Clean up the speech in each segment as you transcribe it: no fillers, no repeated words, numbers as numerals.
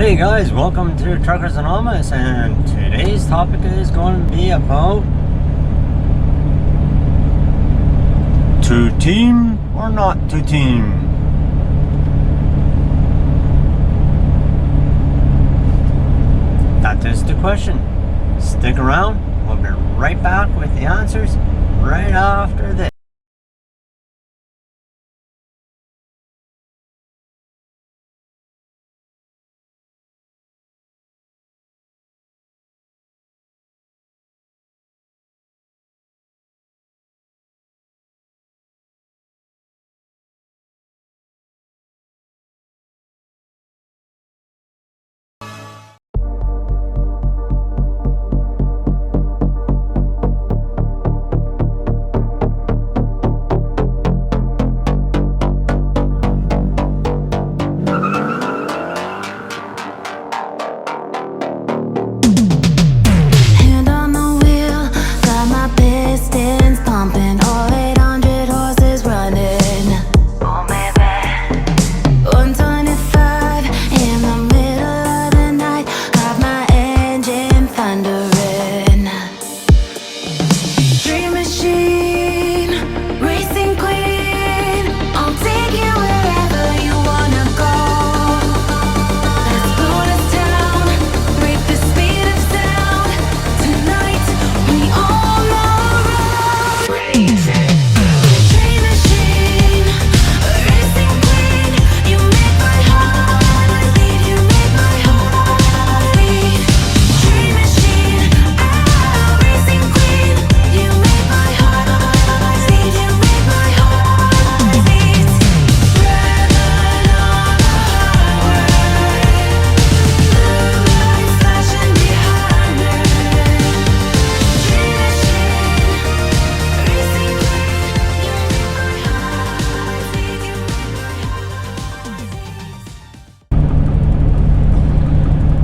Hey guys, welcome to Truckers Anonymous, and today's topic is going to be about to team or not to team. That is the question. Stick around, we'll be right back with the answers right after this.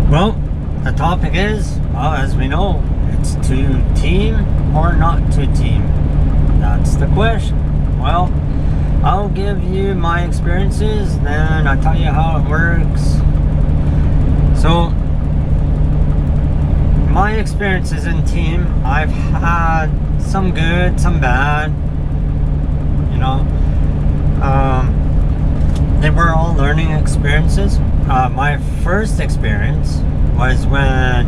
Well, the topic is, well, as we know, it's to team or not to team. That's the question. Well, I'll give you my experiences, then I'll tell you how it works. So, my experiences in team, I've had some good, some bad, you know. They were all learning experiences. My first experience was when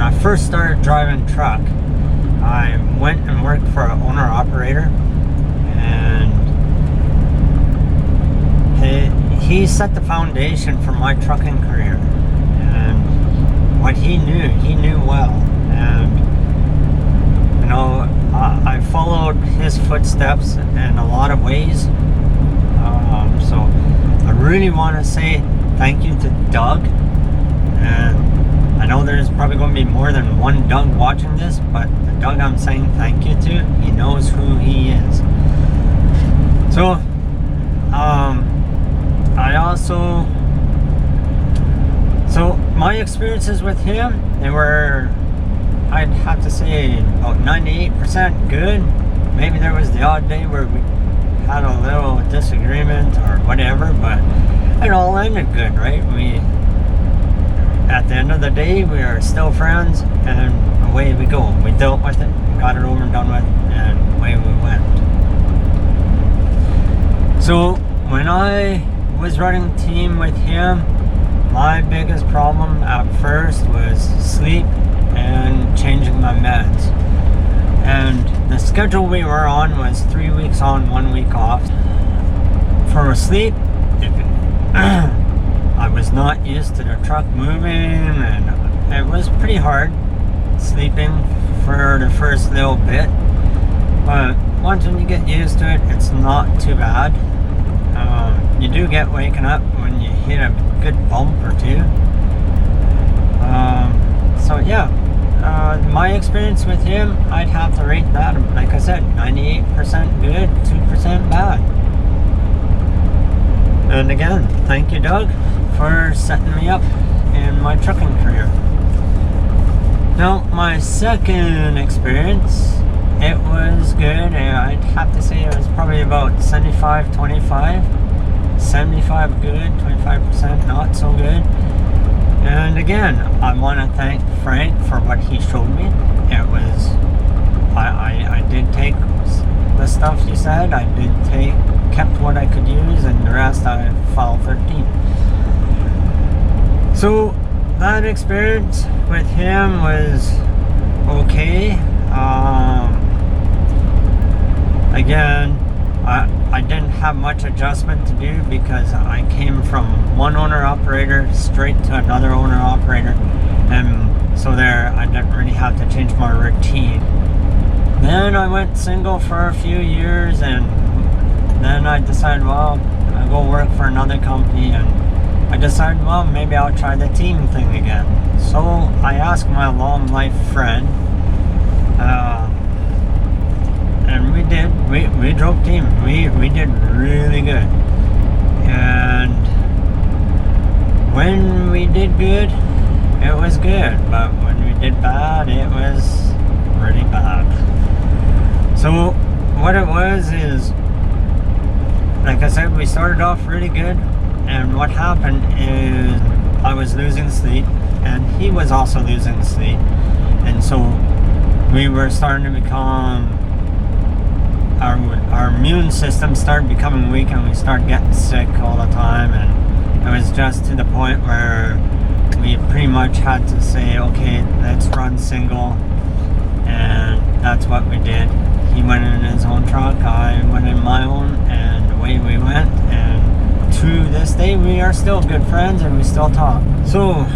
I first started driving truck. I went and worked for an owner-operator, and he set the foundation for my trucking career. And what he knew well. And you know, I followed his footsteps in a lot of ways. So I really want to say thank you to Doug. And I know there's probably going to be more than one Doug watching this, but the Doug I'm saying thank you to, he knows who he is. So, my experiences with him, they were, I'd have to say, about 98% good. Maybe there was the odd day where we had a little disagreement or whatever, but it all ended good, right? At the end of the day, we are still friends, and away we go. We dealt with it, got it over and done with, and away we went. So when I was running team with him, my biggest problem at first was sleep and changing my meds. And the schedule we were on was 3 weeks on, 1 week off. For sleep, I was not used to the truck moving, and it was pretty hard sleeping for the first little bit. But once you get used to it, it's not too bad. You do get waking up when you hit a good bump or two. So yeah, my experience with him, I'd have to rate that, like I said, 98% good, 2% bad. And again, thank you, Doug, for setting me up in my trucking career. Now, my second experience, it was good. I'd have to say it was probably about 75-25. 75 good, 25% not so good. And again, I want to thank Frank for what he showed me. It was, I did take the stuff he said, kept what I could use, and the rest I filed 13. So that experience with him was okay. Again, I didn't have much adjustment to do because I came from one owner-operator straight to another owner-operator, and so there I didn't really have to change my routine. Then I went single for a few years, and then I decided, well, I'll go work for another company, and I decided, well, maybe I'll try the team thing again. So I asked my long life friend, and we did. We drove team. We did really good. And when we did good, it was good. But when we did bad, it was really bad. So what it was is, like I said, we started off really good. And what happened is I was losing sleep, and he was also losing sleep. And so we were starting to become, our immune system started becoming weak, and we started getting sick all the time. And it was just to the point where we pretty much had to say, okay, let's run single. And that's what we did. He went in his own truck, I went in my own, and away we went. And to this day, we are still good friends, and we still talk. So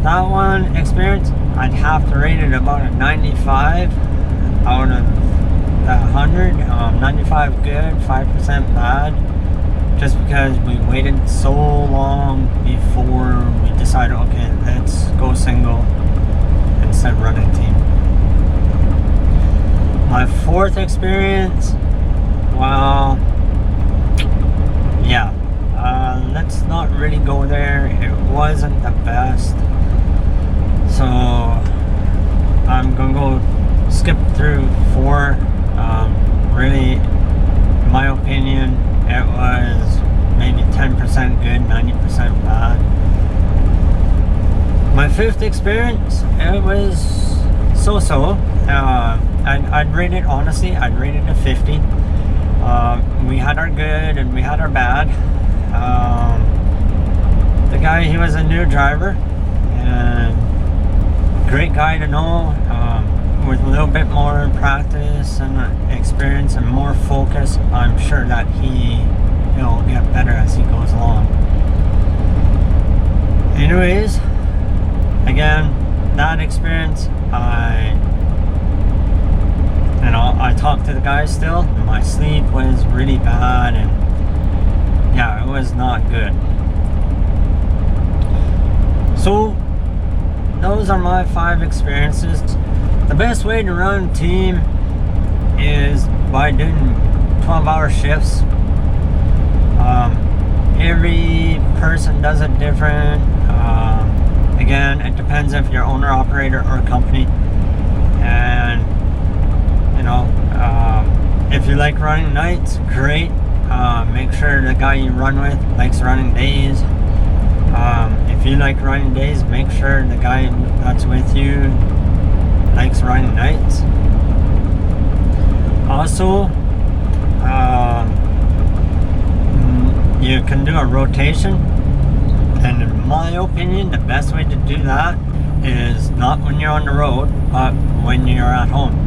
that one experience, I'd have to rate it about a 95 out of 100. 95 good, 5% bad, just because we waited so long before we decided, okay, let's go single instead of running team. My fourth experience, well, yeah, let's not really go there. It wasn't the best, so I'm gonna go skip through 4. Really, in my opinion, it was maybe 10% good, 90% bad. My fifth experience, it was so-so. I'd rate it, honestly, I'd rate it a 50. We had our good and we had our bad. The guy, he was a new driver, and great guy to know. With a little bit more practice and experience and more focus, I'm sure that he'll get better as he goes along. Anyways, again, that experience, I talked to the guys still. My sleep was really bad, and yeah, it was not good. So those are my 5 experiences. The best way to run a team is by doing 12-hour shifts. Every person does it different. Again, it depends if you're owner, operator, or company. And if you like running nights, great. Make sure the guy you run with likes running days. If you like running days, make sure the guy that's with you likes running nights. Also, you can do a rotation, and in my opinion, the best way to do that is not when you're on the road, but when you're at home.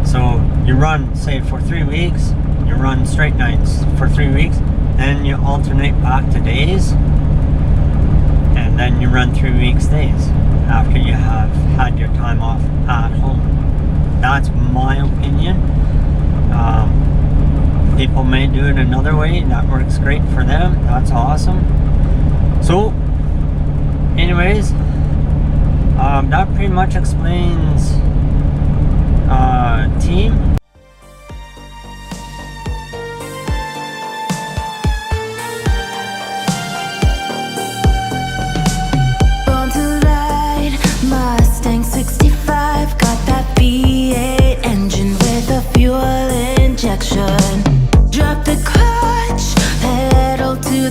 So you run, say, for 3 weeks, you run straight nights for 3 weeks, then you alternate back to days, and then you run 3 weeks days after you have had your time off at home. That's my opinion. People may do it another way. That works great for them. That's awesome. So anyways, that pretty much explains team. Born to ride, Mustang 65, got that V8 engine with a fuel injection. Drop the clutch, pedal to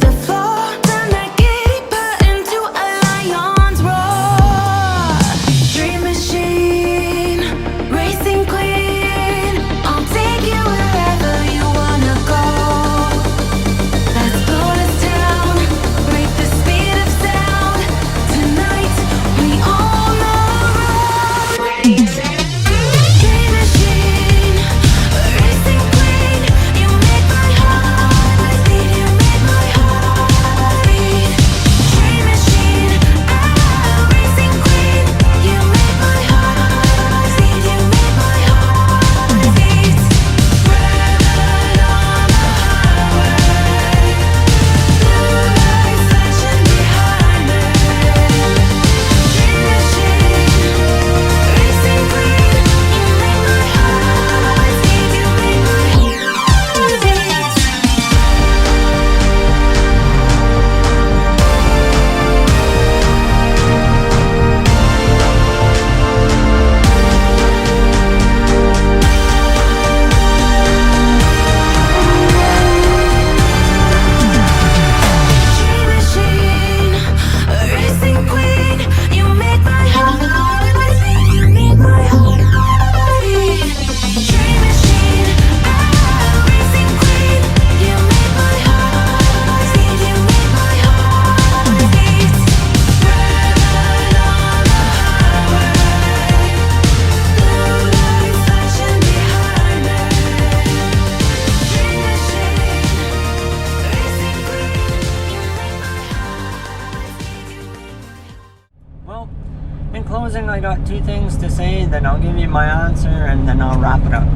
closing, I got two things to say, then I'll give you my answer, and then I'll wrap it up.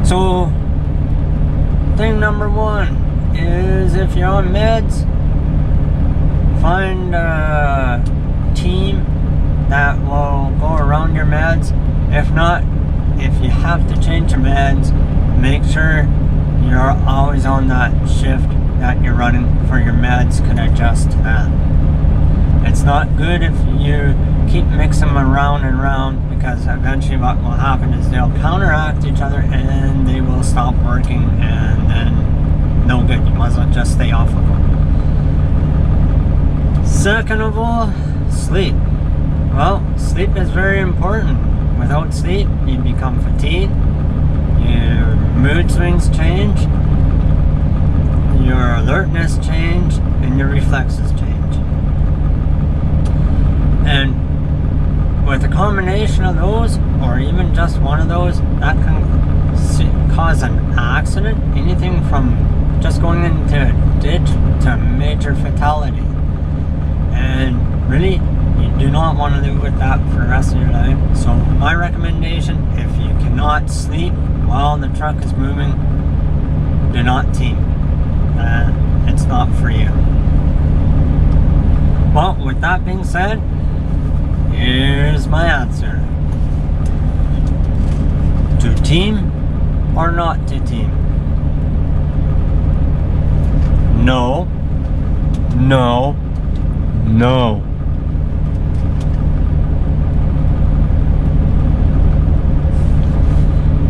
So, thing number one is if you're on meds, find a team that will go around your meds. If not, if you have to change your meds, make sure you're always on that shift that you're running for your meds can adjust to that. It's not good if you keep mixing them around and around, because eventually what will happen is they'll counteract each other and they will stop working, and then no good. You might as well just stay off of them. Second of all, sleep. Well, sleep is very important. Without sleep, you become fatigued, your mood swings change, your alertness change, and your reflexes change. And with a combination of those, or even just one of those, that can cause an accident, anything from just going into a ditch to major fatality. And really, you do not want to live with that for the rest of your life. So my recommendation, if you cannot sleep while the truck is moving, do not team. It's not for you. Well, with that being said, here's my answer. To team or not to team? No. No. No.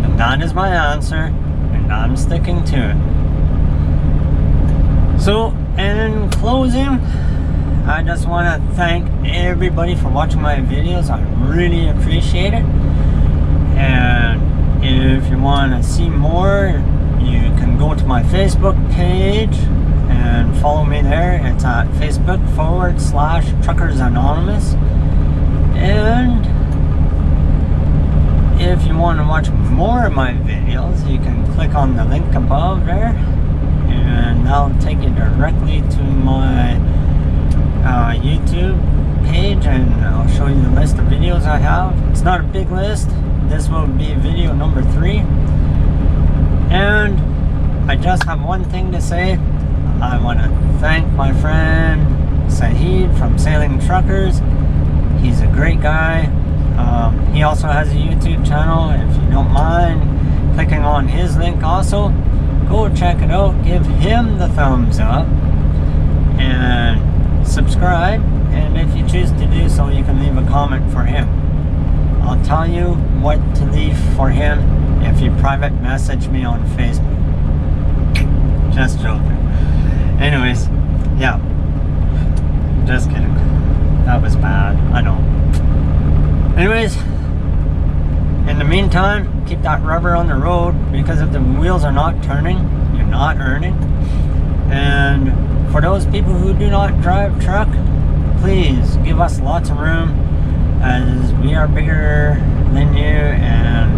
And that is my answer, and I'm sticking to it. So, in closing, I just want to thank everybody for watching my videos. I really appreciate it. And if you want to see more, you can go to my Facebook page and follow me there. It's at Facebook.com/Truckers Anonymous. And if you want to watch more of my videos, you can click on the link above there, and that'll take you directly to my YouTube page, and I'll show you the list of videos I have. It's not a big list. This will be video number 3. And I just have one thing to say. I want to thank my friend Sahid from Sailing Truckers. He's a great guy. He also has a YouTube channel. If you don't mind clicking on his link also, go check it out. Give him the thumbs up and subscribe. And if you choose to do so, you can leave a comment for him. I'll tell you what to leave for him if you private message me on Facebook. Just joking. Anyways, yeah. Just kidding. That was bad. I know. Anyways, in the meantime, keep that rubber on the road, because if the wheels are not turning, you're not earning. And for those people who do not drive truck, please give us lots of room, as we are bigger than you and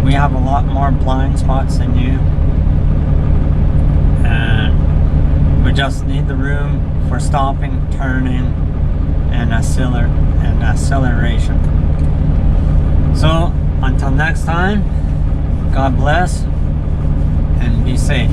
we have a lot more blind spots than you. And we just need the room for stopping, turning, and acceleration. So, until next time, God bless and be safe.